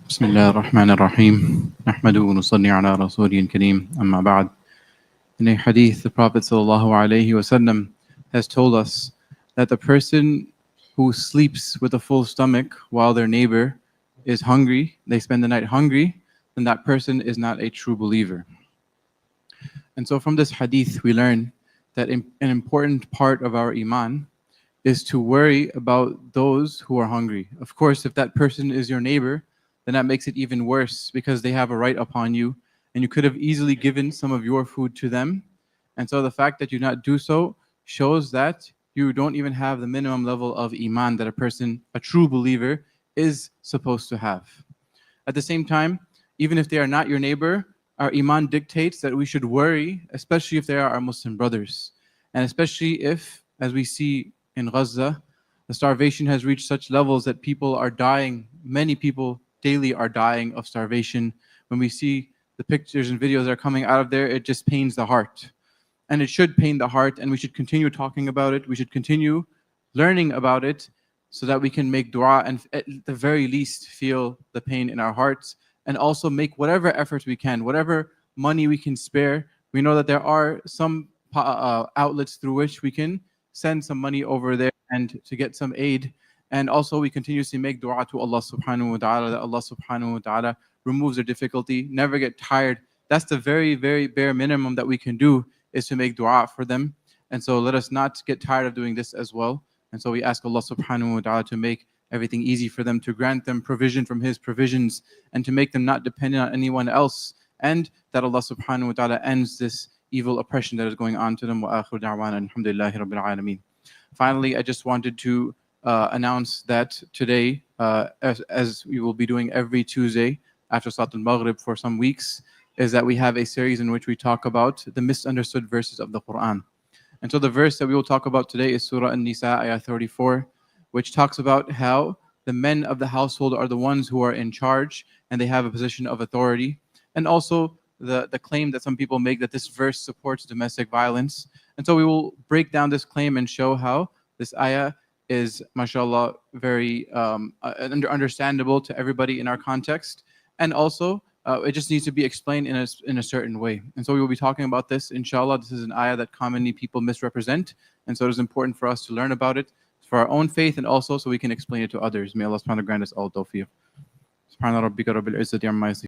بسم الله الرحمن الرحيم نحمده ونصلي على رسوله الكريم أما بعد. In a hadith, the Prophet ﷺ has told us that the person who sleeps with a full stomach while their neighbor is hungry, they spend the night hungry, then that person is not a true believer. And so from this hadith, we learn that an important part of our iman is to worry about those who are hungry. Of course, if that person is your neighbor, then that makes it even worse because they have a right upon you and you could have easily given some of your food to them. And so the fact that you not do so shows that you don't even have the minimum level of iman that a person, a true believer, is supposed to have. At the same time, even if they are not your neighbor, our iman dictates that we should worry, especially if they are our Muslim brothers. And especially if, as we see in Gaza, the starvation has reached such levels that people are dying. Many people daily are dying of starvation. When we see the pictures and videos that are coming out of there, it just pains the heart. And it should pain the heart, and we should continue talking about it. We should continue learning about it so that we can make dua and at the very least feel the pain in our hearts, and also make whatever efforts we can, whatever money we can spare. We know that there are some outlets through which we can send some money over there and to get some aid. And also we continuously make dua to Allah subhanahu wa ta'ala, that Allah subhanahu wa ta'ala removes their difficulty. Never get tired. That's the very, very bare minimum that we can do, is to make dua for them. And so let us not get tired of doing this as well. And so we ask Allah subhanahu wa ta'ala to make everything easy for them, to grant them provision from His provisions, and to make them not dependent on anyone else, and that Allah subhanahu wa ta'ala ends this evil oppression that is going on to them. Wa akhiru da'wana alhamdulillahi rabbil alameen. Finally, I just wanted to announce that today, as we will be doing every Tuesday after Salat al-Maghrib for some weeks, is that we have a series in which we talk about the misunderstood verses of the Quran. And so the verse that we will talk about today is Surah An-Nisa, ayah 34, which talks about how the men of the household are the ones who are in charge and they have a position of authority. And also the claim that some people make that this verse supports domestic violence. And so we will break down this claim and show how this ayah is, mashallah, very understandable to everybody in our context. And also, it just needs to be explained in a certain way. And so we will be talking about this, inshallah. This is an ayah that commonly people misrepresent. And so it is important for us to learn about it for our own faith and also so we can explain it to others. May Allah subhanahu wa ta'ala grant us all tawfiq. Subhana rabbika rabbil izzati amma